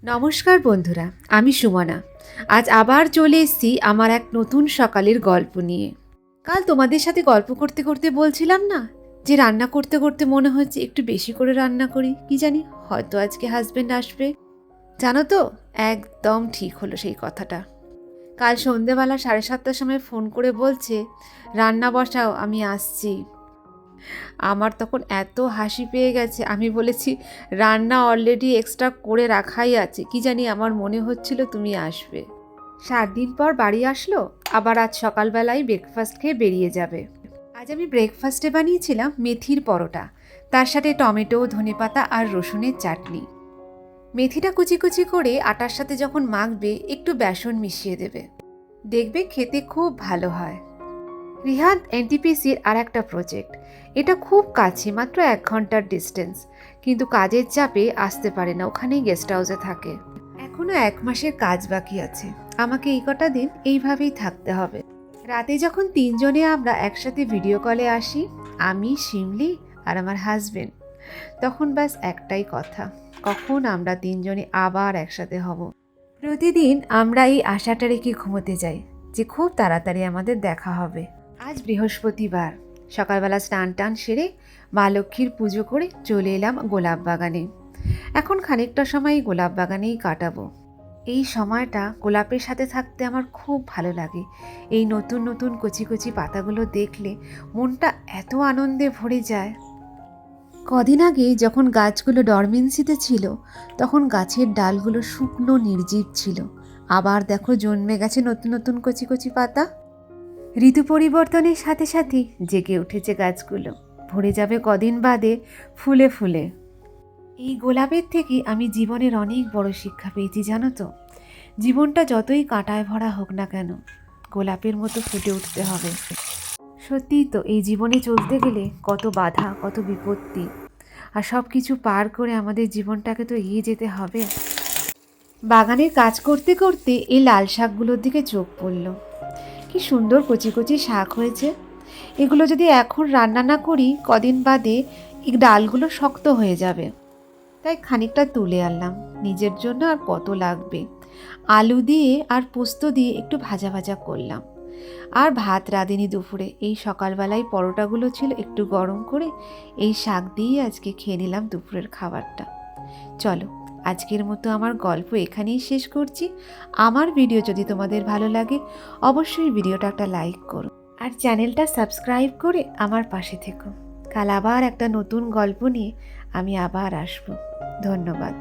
নমস্কার বন্ধুরা, আমি সুমনা। আজ আবার চলে এসেছি আমার এক নতুন সকালের গল্প নিয়ে। কাল তোমাদের সাথে গল্প করতে করতে বলছিলাম না যে রান্না করতে করতে মনে হচ্ছে একটু বেশি করে রান্না করি, কি জানি হয়তো আজকে হাজবেন্ড আসবে। জানো তো, একদম ঠিক হলো সেই কথাটা। কাল সন্ধেবেলা 7:30টার সময় ফোন করে বলছে রান্না বসাও, আমি আসছি। আমার তখন এত হাসি পেয়ে গেছে, আমি বলেছি রান্না অলরেডি এক্সট্রা করে রাখাই আছে, কি জানি আমার মনে হচ্ছিল তুমি আসবে। 7 দিন পর বাড়ি আসলো, আবার আজ সকালবেলায় ব্রেকফাস্ট খেয়ে বেরিয়ে যাবে। আজ আমি ব্রেকফাস্টে বানিয়েছিলাম মেথির পরোটা, তার সাথে টমেটো, ধনেপাতা আর রসুনের চাটনি। মেথিটা কুচি কুচি করে আটার সাথে যখন মাখবে একটু বেসন মিশিয়ে দেবে, দেখবে খেতে খুব ভালো হয়। রিহাদ এনটিপিসির আর একটা প্রজেক্ট, এটা খুব কাছে, মাত্র 1 ঘন্টার ডিস্টেন্স, কিন্তু কাজের চাপে আসতে পারে না, ওখানেই গেস্ট হাউসে থাকে। এখনো 1 মাসের কাজ বাকি আছে, আমাকে এই কটা দিন এইভাবেই থাকতে হবে। রাতে যখন 3জনে আমরা একসাথে ভিডিও কলে আসি, আমি, শিমলি আর আমার হাজবেন্ড, তখন ব্যাস একটাই কথা, কখন আমরা 3জনে আবার একসাথে হব। প্রতিদিন আমরা এই আশাটা রেখে ঘুমোতে যাই যে খুব তাড়াতাড়ি আমাদের দেখা হবে। আজ বৃহস্পতিবার, সকালবেলা স্নান টান সেরে মা লক্ষ্মীর পুজো করে চলে এলাম গোলাপ বাগানে। এখন খানিকটা সময় গোলাপ বাগানেই কাটাবো। এই সময়টা গোলাপের সাথে থাকতে আমার খুব ভালো লাগে। এই নতুন নতুন কচি কচি পাতাগুলো দেখলে মনটা এত আনন্দে ভরে যায়। কদিন আগে যখন গাছগুলো ডরমেন্সিতে ছিল, তখন গাছের ডালগুলো শুকনো নির্জীব ছিল, আবার দেখো জন্মে গেছে নতুন নতুন কচি কচি পাতা। ঋতু পরিবর্তনের সাথে সাথে জেগে উঠেছে গাছগুলো, ভরে যাবে কদিন বাদে ফুলে ফুলে। এই গোলাপের থেকে আমি জীবনের অনেক বড় শিক্ষা পেয়েছি, জানো তো। জীবনটা যতই কাঁটায় ভরা হোক না কেন, গোলাপের মতো ফুটে উঠতে হবে। সত্যিই তো, এই জীবনে চলতে গেলে কত বাধা, কত বিপত্তি, আর সব কিছু পার করে আমাদের জীবনটাকে তো এগিয়ে যেতে হবে। বাগানের কাজ করতে করতে এই লাল শাকগুলোর দিকে চোখ পড়ল। কি সুন্দর কচি কচি শাক হয়েছে। এগুলো যদি এখন রান্না না করি, কদিন বাদে এই ডালগুলো শক্ত হয়ে যাবে। তাই খানিকটা তুলে আনলাম, নিজের জন্য আর কত লাগবে। আলু দিয়ে আর পোস্ত দিয়ে একটু ভাজা ভাজা করলাম। আর ভাত রাঁধেনি দুপুরে, এই সকালবেলায় পরোটাগুলো ছিল, একটু গরম করে এই শাক দিয়েই আজকে খেয়ে নিলাম দুপুরের খাবারটা। চলো, আজকের মতো আমার গল্প এখানেই শেষ করছি। আমার ভিডিও যদি তোমাদের ভালো লাগে, অবশ্যই ভিডিওটা একটা লাইক করো আর চ্যানেলটা সাবস্ক্রাইব করে আমার পাশে থেকো। কাল আবার একটা নতুন গল্প নিয়ে আমি আবার আসবো। ধন্যবাদ।